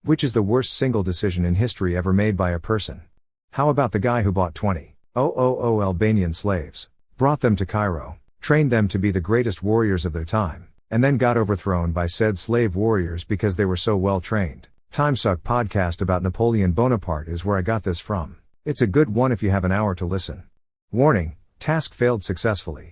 Which is the worst single decision in history ever made by a person? How about the guy who bought 20,000 Albanian slaves, brought them to Cairo, trained them to be the greatest warriors of their time, and then got overthrown by said slave warriors because they were so well trained? Timesuck podcast about Napoleon Bonaparte is where I got this from. It's a good one if you have an hour to listen. Warning, task failed successfully.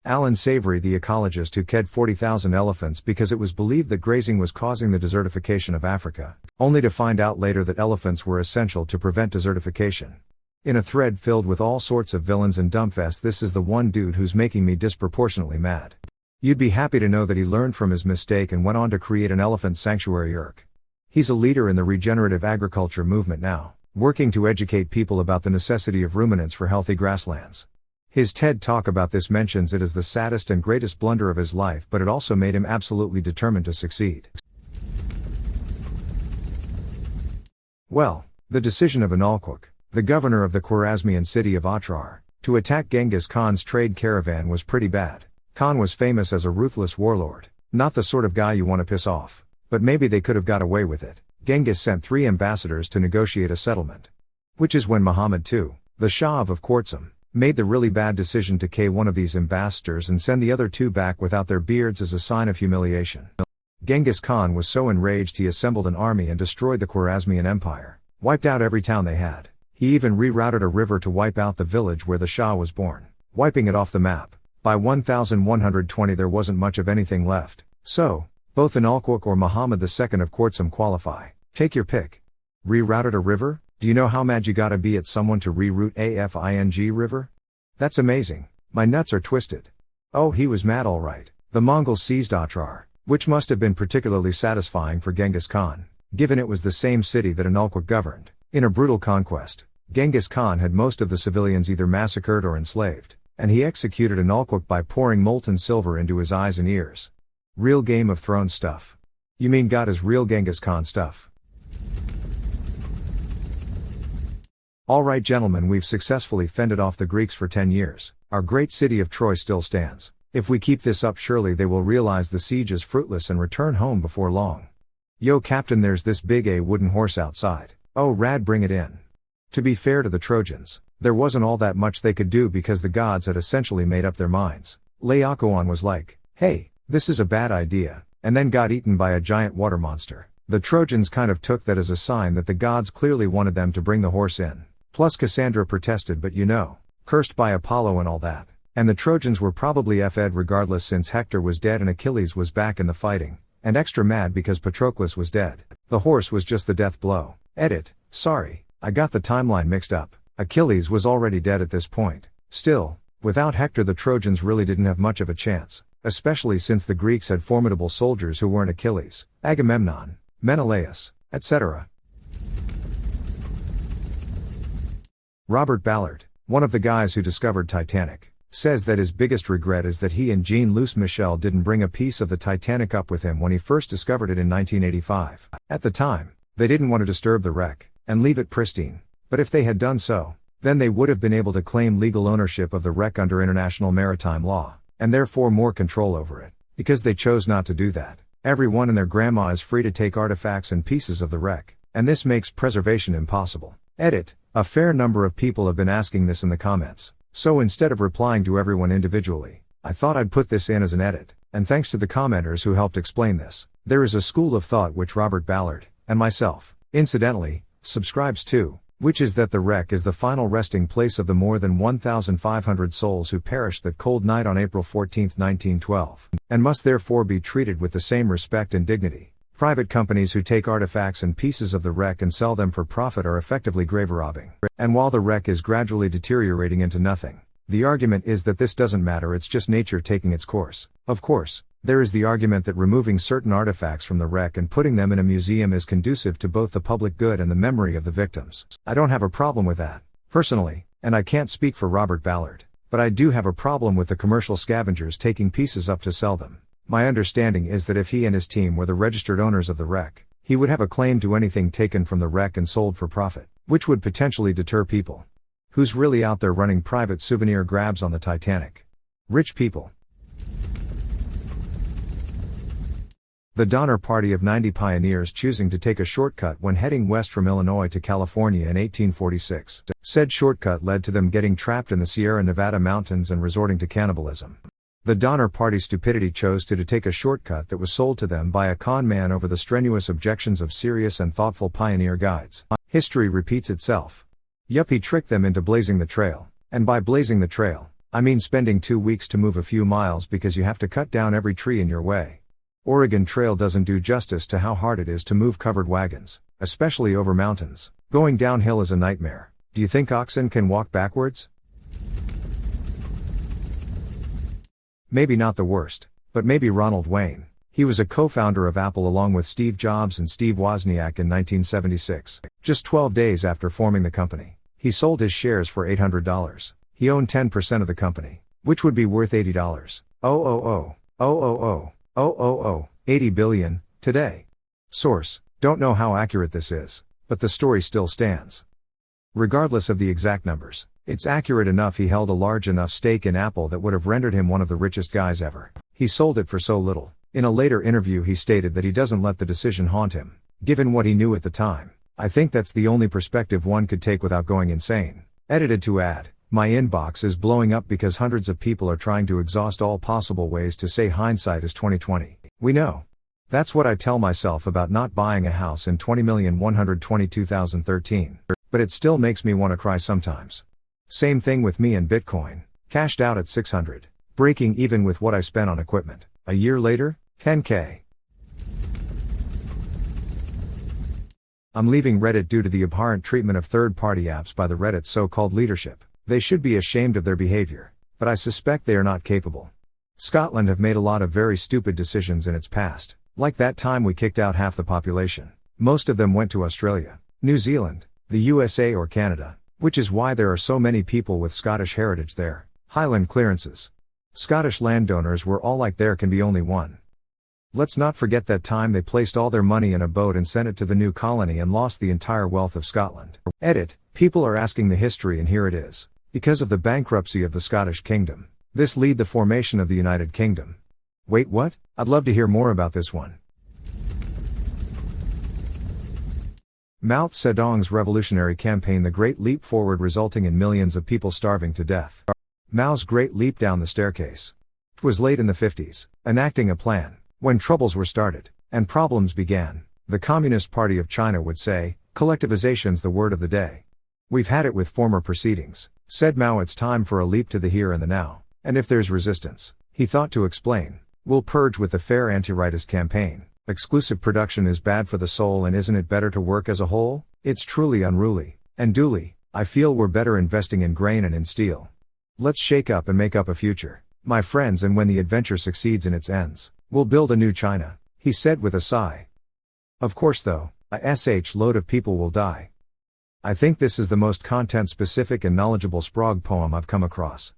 Alan Savory, the ecologist who killed 40,000 elephants because it was believed that grazing was causing the desertification of Africa, only to find out later that elephants were essential to prevent desertification. In a thread filled with all sorts of villains and dumbfests, this is the one dude who's making me disproportionately mad. You'd be happy to know that he learned from his mistake and went on to create an elephant sanctuary ERC. He's a leader in the regenerative agriculture movement now, working to educate people about the necessity of ruminants for healthy grasslands. His TED Talk about this mentions it as the saddest and greatest blunder of his life, but it also made him absolutely determined to succeed. Well, the decision of Inalquq, the governor of the Khwarazmian city of Otrar, to attack Genghis Khan's trade caravan was pretty bad. Khan was famous as a ruthless warlord, not the sort of guy you want to piss off, but maybe they could have got away with it. Genghis sent 3 ambassadors to negotiate a settlement. Which is when Muhammad II, the Shah of Khwarazm, made the really bad decision to kill one of these ambassadors and send the other 2 back without their beards as a sign of humiliation. Genghis Khan was so enraged he assembled an army and destroyed the Khwarazmian Empire, wiped out every town they had. He even rerouted a river to wipe out the village where the Shah was born, wiping it off the map. By 1120 there wasn't much of anything left, so, both Inalquq or Muhammad II of Khwarazm qualify. Take your pick. Rerouted a river? Do you know how mad you gotta be at someone to reroute a fing river? That's amazing. My nuts are twisted. Oh, he was mad alright. The Mongols seized Otrar, which must have been particularly satisfying for Genghis Khan, given it was the same city that Inalquq governed. In a brutal conquest, Genghis Khan had most of the civilians either massacred or enslaved, and he executed Inalquq by pouring molten silver into his eyes and ears. Real Game of Thrones stuff. You mean God is real Genghis Khan stuff. Alright gentlemen, we've successfully fended off the Greeks for 10 years. Our great city of Troy still stands. If we keep this up, surely they will realize the siege is fruitless and return home before long. Yo Captain, there's this big wooden horse outside. Oh rad, bring it in. To be fair to the Trojans, there wasn't all that much they could do because the gods had essentially made up their minds. Laocoon was like, hey, this is a bad idea, and then got eaten by a giant water monster. The Trojans kind of took that as a sign that the gods clearly wanted them to bring the horse in. Plus Cassandra protested, but you know, cursed by Apollo and all that. And the Trojans were probably f'd regardless since Hector was dead and Achilles was back in the fighting, and extra mad because Patroclus was dead. The horse was just the death blow. Edit, sorry, I got the timeline mixed up. Achilles was already dead at this point. Still, without Hector the Trojans really didn't have much of a chance, especially since the Greeks had formidable soldiers who weren't Achilles, Agamemnon, Menelaus, etc. Robert Ballard, one of the guys who discovered Titanic, says that his biggest regret is that he and Jean-Louis Michel didn't bring a piece of the Titanic up with him when he first discovered it in 1985. At the time, they didn't want to disturb the wreck and leave it pristine, but if they had done so, then they would have been able to claim legal ownership of the wreck under international maritime law, and therefore more control over it. Because they chose not to do that, everyone and their grandma is free to take artifacts and pieces of the wreck, and this makes preservation impossible. Edit, a fair number of people have been asking this in the comments, so instead of replying to everyone individually, I thought I'd put this in as an edit, and thanks to the commenters who helped explain this. There is a school of thought which Robert Ballard, and myself, incidentally, subscribes to, which is that the wreck is the final resting place of the more than 1,500 souls who perished that cold night on April 14, 1912, and must therefore be treated with the same respect and dignity. Private companies who take artifacts and pieces of the wreck and sell them for profit are effectively grave robbing. And while the wreck is gradually deteriorating into nothing, the argument is that this doesn't matter, it's just nature taking its course. Of course, there is the argument that removing certain artifacts from the wreck and putting them in a museum is conducive to both the public good and the memory of the victims. I don't have a problem with that, personally, and I can't speak for Robert Ballard, but I do have a problem with the commercial scavengers taking pieces up to sell them. My understanding is that if he and his team were the registered owners of the wreck, he would have a claim to anything taken from the wreck and sold for profit, which would potentially deter people. Who's really out there running private souvenir grabs on the Titanic? Rich people. The Donner Party of 90 pioneers choosing to take a shortcut when heading west from Illinois to California in 1846. Said shortcut led to them getting trapped in the Sierra Nevada mountains and resorting to cannibalism. The Donner Party's stupidity chose to take a shortcut that was sold to them by a con man over the strenuous objections of serious and thoughtful pioneer guides. History repeats itself. Yup, he tricked them into blazing the trail. And by blazing the trail, I mean spending 2 weeks to move a few miles because you have to cut down every tree in your way. Oregon Trail doesn't do justice to how hard it is to move covered wagons, especially over mountains. Going downhill is a nightmare. Do you think oxen can walk backwards? Maybe not the worst, but maybe Ronald Wayne. He was a co-founder of Apple along with Steve Jobs and Steve Wozniak in 1976. Just 12 days after forming the company, he sold his shares for $800. He owned 10% of the company, which would be worth $80. 80 billion, today. Source: don't know how accurate this is, but the story still stands. Regardless of the exact numbers, it's accurate enough. He held a large enough stake in Apple that would have rendered him one of the richest guys ever. He sold it for so little. In a later interview he stated that he doesn't let the decision haunt him, given what he knew at the time. I think that's the only perspective one could take without going insane. Edited to add, my inbox is blowing up because hundreds of people are trying to exhaust all possible ways to say hindsight is 20/20. We know. That's what I tell myself about not buying a house in 20,122,013. But it still makes me want to cry sometimes. Same thing with me and Bitcoin. Cashed out at 600. Breaking even with what I spent on equipment. A year later, 10K. I'm leaving Reddit due to the abhorrent treatment of third-party apps by the Reddit's so-called leadership. They should be ashamed of their behavior, but I suspect they are not capable. Scotland have made a lot of very stupid decisions in its past, like that time we kicked out half the population. Most of them went to Australia, New Zealand, the USA or Canada, which is why there are so many people with Scottish heritage there. Highland clearances. Scottish landowners were all like there can be only one. Let's not forget that time they placed all their money in a boat and sent it to the new colony and lost the entire wealth of Scotland. Edit, people are asking the history and here it is. Because of the bankruptcy of the Scottish Kingdom, this led the formation of the United Kingdom. Wait, what? I'd love to hear more about this one. Mao Zedong's revolutionary campaign, the Great Leap Forward, resulting in millions of people starving to death. Mao's Great Leap down the staircase. It was late in the 50s, enacting a plan. When troubles were started, and problems began, the Communist Party of China would say, collectivization's the word of the day. We've had it with former proceedings, said Mao, it's time for a leap to the here and the now, and if there's resistance, he thought to explain, we'll purge with the fair anti-rightist campaign. Exclusive production is bad for the soul, and isn't it better to work as a whole? It's truly unruly, and duly, I feel we're better investing in grain and in steel. Let's shake up and make up a future, my friends, and when the adventure succeeds in its ends, we'll build a new China, he said with a sigh. Of course though, a load of people will die. I think this is the most content-specific and knowledgeable Sprague poem I've come across.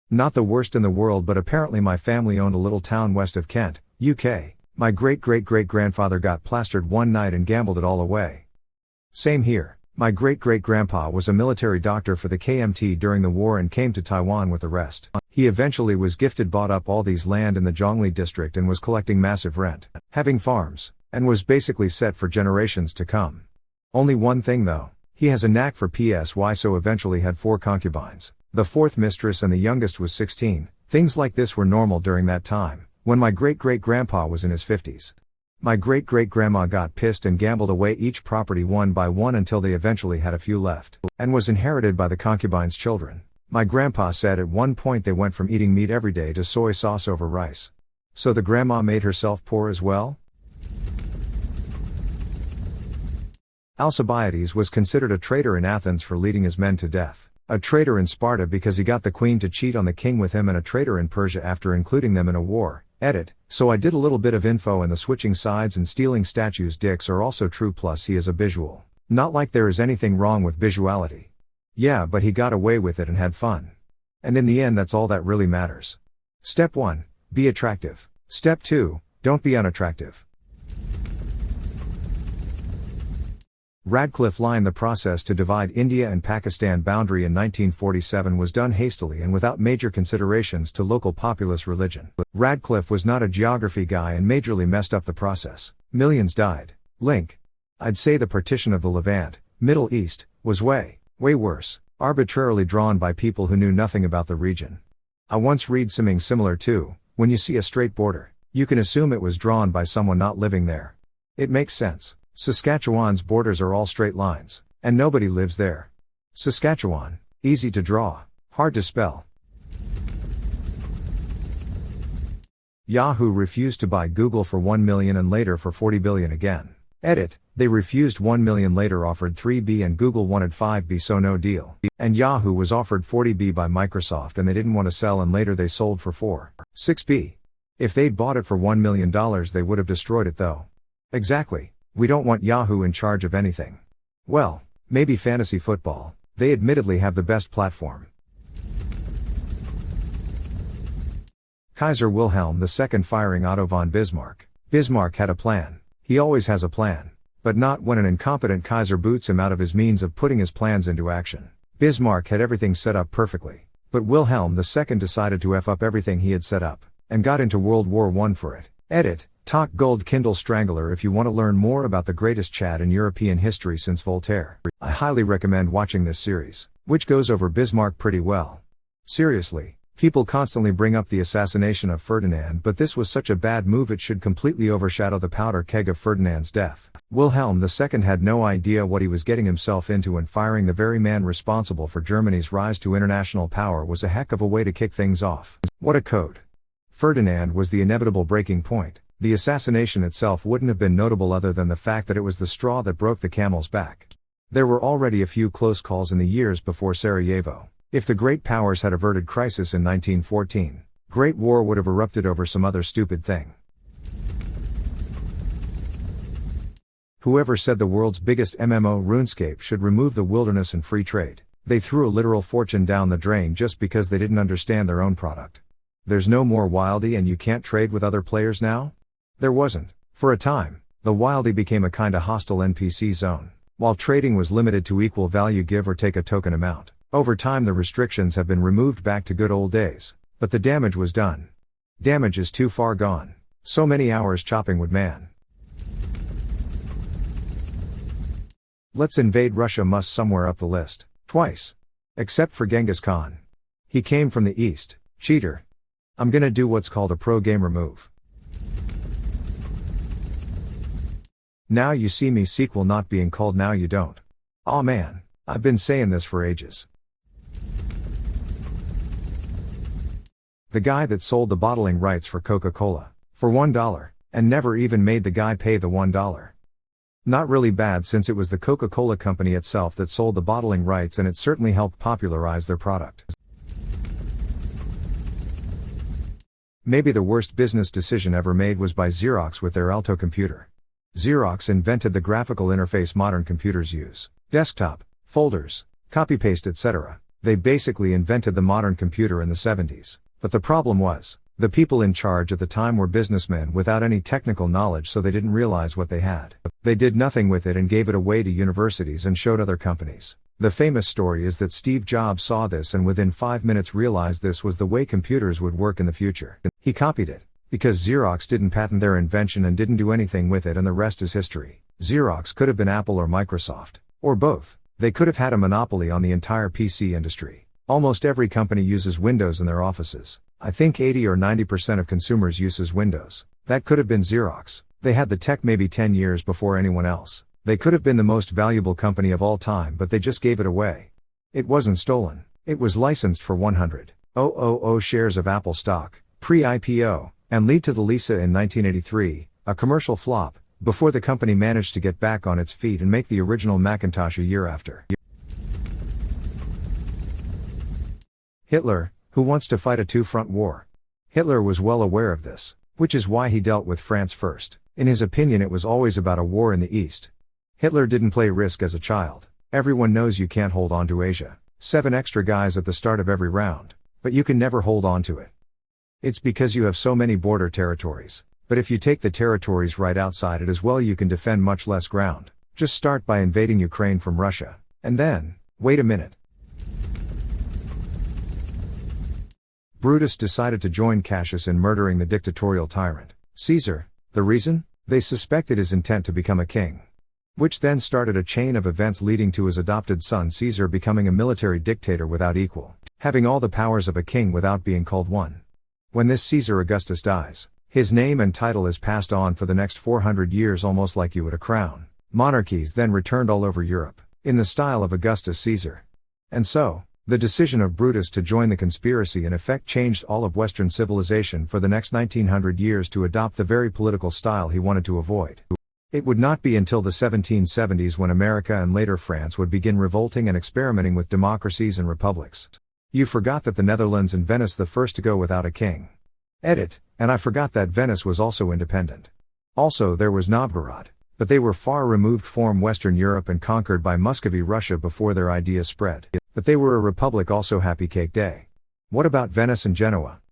Not the worst in the world, but apparently my family owned a little town west of Kent, UK. My great-great-great-grandfather got plastered one night and gambled it all away. Same here. My great-great-grandpa was a military doctor for the KMT during the war and came to Taiwan with the rest. He eventually was gifted, bought up all these land in the Zhongli district and was collecting massive rent, having farms, and was basically set for generations to come. Only one thing though, he has a knack for PSY, so eventually had 4 concubines. The 4th mistress and the youngest was 16. Things like this were normal during that time, when my great-great-grandpa was in his 50s. My great-great-grandma got pissed and gambled away each property one by one until they eventually had a few left, and was inherited by the concubines' children. My grandpa said at one point they went from eating meat every day to soy sauce over rice. So the grandma made herself poor as well? Alcibiades was considered a traitor in Athens for leading his men to death. A traitor in Sparta because he got the queen to cheat on the king with him, and a traitor in Persia after including them in a war. Edit, so I did a little bit of info, and the switching sides and stealing statues dicks are also true, plus he is a visual. Not like there is anything wrong with visuality. Yeah, but he got away with it and had fun. And in the end that's all that really matters. Step 1, be attractive. Step 2, don't be unattractive. Radcliffe line. The process to divide India and Pakistan boundary in 1947 was done hastily and without major considerations to local populace religion. Radcliffe was not a geography guy and majorly messed up the process. Millions died. Link. I'd say the partition of the Levant, Middle East, was way worse, arbitrarily drawn by people who knew nothing about the region. I once read something similar to, when you see a straight border, you can assume it was drawn by someone not living there. It makes sense. Saskatchewan's borders are all straight lines, and nobody lives there. Saskatchewan, easy to draw, hard to spell. Yahoo refused to buy Google for $1 million and later for $40 billion again. Edit, they refused $1 million, later offered $3 and Google wanted $5 so no deal. And Yahoo was offered $40 by Microsoft and they didn't want to sell and later they sold for $6. If they'd bought it for $1 million they would have destroyed it though. Exactly, we don't want Yahoo in charge of anything. Well, maybe fantasy football, they admittedly have the best platform. Kaiser Wilhelm II firing Otto von Bismarck. Bismarck had a plan. He always has a plan. But not when an incompetent Kaiser boots him out of his means of putting his plans into action. Bismarck had everything set up perfectly. But Wilhelm II decided to F up everything he had set up, and got into World War I for it. Edit, talk gold Kindle Strangler if you want to learn more about the greatest Chad in European history since Voltaire. I highly recommend watching this series, which goes over Bismarck pretty well. Seriously. People constantly bring up the assassination of Ferdinand, but this was such a bad move it should completely overshadow the powder keg of Ferdinand's death. Wilhelm II had no idea what he was getting himself into, and firing the very man responsible for Germany's rise to international power was a heck of a way to kick things off. What a code. Ferdinand was the inevitable breaking point. The assassination itself wouldn't have been notable other than the fact that it was the straw that broke the camel's back. There were already a few close calls in the years before Sarajevo. If the great powers had averted crisis in 1914, Great War would have erupted over some other stupid thing. Whoever said the world's biggest MMO RuneScape should remove the wilderness and free trade, they threw a literal fortune down the drain just because they didn't understand their own product. There's no more Wildy and you can't trade with other players now? There wasn't. For a time, the Wildy became a kinda hostile NPC zone, while trading was limited to equal value give or take a token amount. Over time the restrictions have been removed back to good old days, but the damage was done. Damage is too far gone. So many hours chopping wood man. Let's invade Russia must somewhere up the list, twice. Except for Genghis Khan. He came from the east, cheater. I'm gonna do what's called a pro gamer move. Now you see me sequel not being called now you don't. Aw man, I've been saying this for ages. The guy that sold the bottling rights for Coca-Cola, for $1, and never even made the guy pay the $1. Not really bad since it was the Coca-Cola company itself that sold the bottling rights and it certainly helped popularize their product. Maybe the worst business decision ever made was by Xerox with their Alto computer. Xerox invented the graphical interface modern computers use. Desktop, folders, copy-paste etc. They basically invented the modern computer in the 70s. But the problem was, the people in charge at the time were businessmen without any technical knowledge, so they didn't realize what they had. They did nothing with it and gave it away to universities and showed other companies. The famous story is that Steve Jobs saw this and within 5 minutes realized this was the way computers would work in the future. He copied it, because Xerox didn't patent their invention and didn't do anything with it, and the rest is history. Xerox could have been Apple or Microsoft, or both. They could have had a monopoly on the entire PC industry. Almost every company uses Windows in their offices. I think 80 or 90% of consumers uses Windows. That could have been Xerox. They had the tech maybe 10 years before anyone else. They could have been the most valuable company of all time, but they just gave it away. It wasn't stolen. It was licensed for 100,000 shares of Apple stock, pre-IPO, and lead to the Lisa in 1983, a commercial flop, before the company managed to get back on its feet and make the original Macintosh a year after. Hitler, who wants to fight a two-front war. Hitler was well aware of this, which is why he dealt with France first. In his opinion it was always about a war in the East. Hitler didn't play Risk as a child. Everyone knows you can't hold on to Asia. 7 extra guys at the start of every round. But you can never hold on to it. It's because you have so many border territories. But if you take the territories right outside it as well you can defend much less ground. Just start by invading Ukraine from Russia. And then, wait a minute. Brutus decided to join Cassius in murdering the dictatorial tyrant, Caesar. The reason? They suspected his intent to become a king. Which then started a chain of events leading to his adopted son Caesar becoming a military dictator without equal, having all the powers of a king without being called one. When this Caesar Augustus dies, his name and title is passed on for the next 400 years almost like you would a crown. Monarchies then returned all over Europe, in the style of Augustus Caesar. And so, the decision of Brutus to join the conspiracy in effect changed all of Western civilization for the next 1900 years to adopt the very political style he wanted to avoid. It would not be until the 1770s when America and later France would begin revolting and experimenting with democracies and republics. You forgot that the Netherlands and Venice the first to go without a king. Edit, and I forgot that Venice was also independent. Also there was Novgorod, but they were far removed from Western Europe and conquered by Muscovy Russia before their ideas spread. But they were a republic also. Happy Cake Day. What about Venice and Genoa?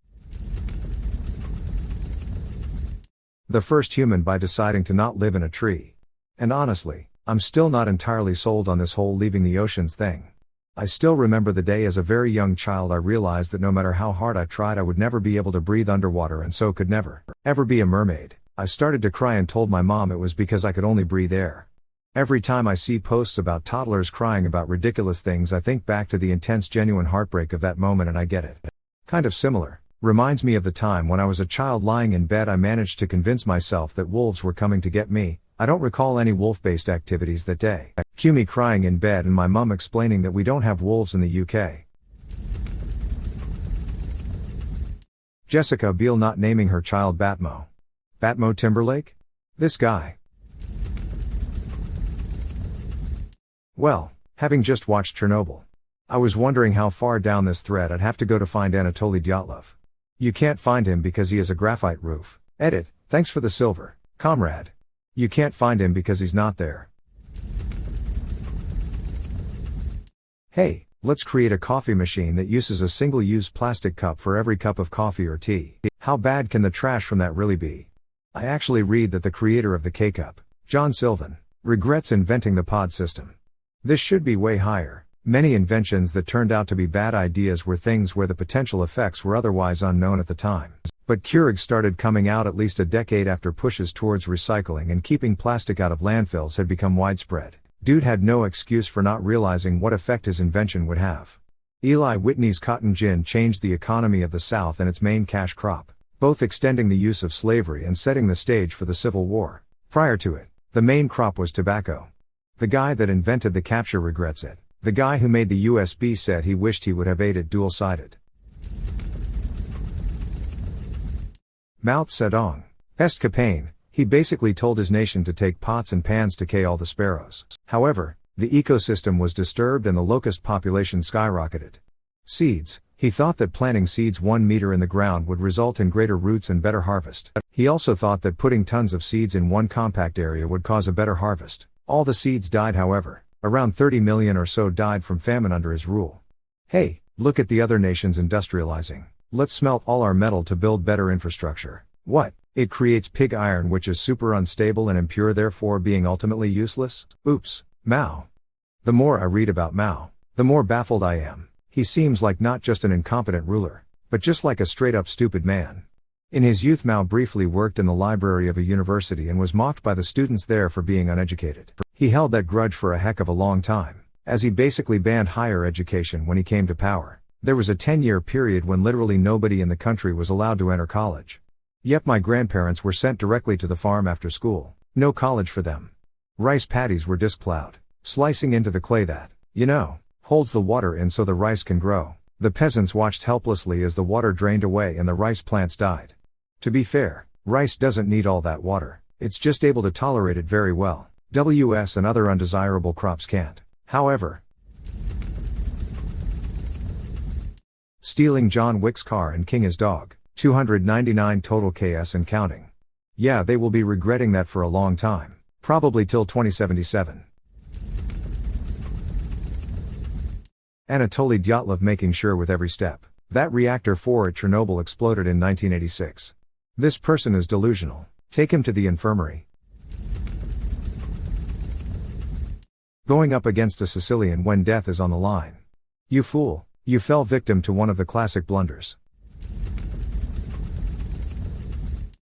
The first human by deciding to not live in a tree. And honestly, I'm still not entirely sold on this whole leaving the oceans thing. I still remember the day as a very young child I realized that no matter how hard I tried I would never be able to breathe underwater and so could never, ever be a mermaid. I started to cry and told my mom it was because I could only breathe air. Every time I see posts about toddlers crying about ridiculous things I think back to the intense genuine heartbreak of that moment and I get it. Kind of similar. Reminds me of the time when I was a child lying in bed I managed to convince myself that wolves were coming to get me. I don't recall any wolf-based activities that day. Cue me crying in bed and my mum explaining that we don't have wolves in the UK. Jessica Biel not naming her child Batmo. Batmo Timberlake? This guy. Well, having just watched Chernobyl, I was wondering how far down this thread I'd have to go to find Anatoly Dyatlov. You can't find him because he has a graphite roof. Edit, thanks for the silver, comrade. You can't find him because he's not there. Hey, let's create a coffee machine that uses a single-use plastic cup for every cup of coffee or tea. How bad can the trash from that really be? I actually read that the creator of the K-Cup, John Sylvan, regrets inventing the pod system. This should be way higher. Many inventions that turned out to be bad ideas were things where the potential effects were otherwise unknown at the time. But Keurig started coming out at least a decade after pushes towards recycling and keeping plastic out of landfills had become widespread. Dude had no excuse for not realizing what effect his invention would have. Eli Whitney's cotton gin changed the economy of the South and its main cash crop, both extending the use of slavery and setting the stage for the Civil War. Prior to it, the main crop was tobacco. The guy that invented the capture regrets it. The guy who made the USB said he wished he would have ate it dual-sided. Mao Zedong. Pest Capane, he basically told his nation to take pots and pans to kill all the sparrows. However, the ecosystem was disturbed and the locust population skyrocketed. Seeds, he thought that planting seeds 1 meter in the ground would result in greater roots and better harvest. He also thought that putting tons of seeds in one compact area would cause a better harvest. All the seeds died however. Around 30 million or so died from famine under his rule. Hey, look at the other nations industrializing. Let's smelt all our metal to build better infrastructure. What? It creates pig iron which is super unstable and impure therefore being ultimately useless? Oops, Mao. The more I read about Mao, the more baffled I am. He seems like not just an incompetent ruler, but just like a straight up stupid man. In his youth Mao briefly worked in the library of a university and was mocked by the students there for being uneducated. He held that grudge for a heck of a long time, as he basically banned higher education when he came to power. There was a 10-year period when literally nobody in the country was allowed to enter college. Yep, my grandparents were sent directly to the farm after school. No college for them. Rice paddies were disc plowed, slicing into the clay that, holds the water in so the rice can grow. The peasants watched helplessly as the water drained away and the rice plants died. To be fair, rice doesn't need all that water, it's just able to tolerate it very well. WS and other undesirable crops can't. However, stealing John Wick's car and king his dog, 299 total KS and counting. Yeah, they will be regretting that for a long time. Probably till 2077. Anatoly Dyatlov making sure with every step. That reactor 4 at Chernobyl exploded in 1986. This person is delusional. Take him to the infirmary. Going up against a Sicilian when death is on the line. You fool, you fell victim to one of the classic blunders.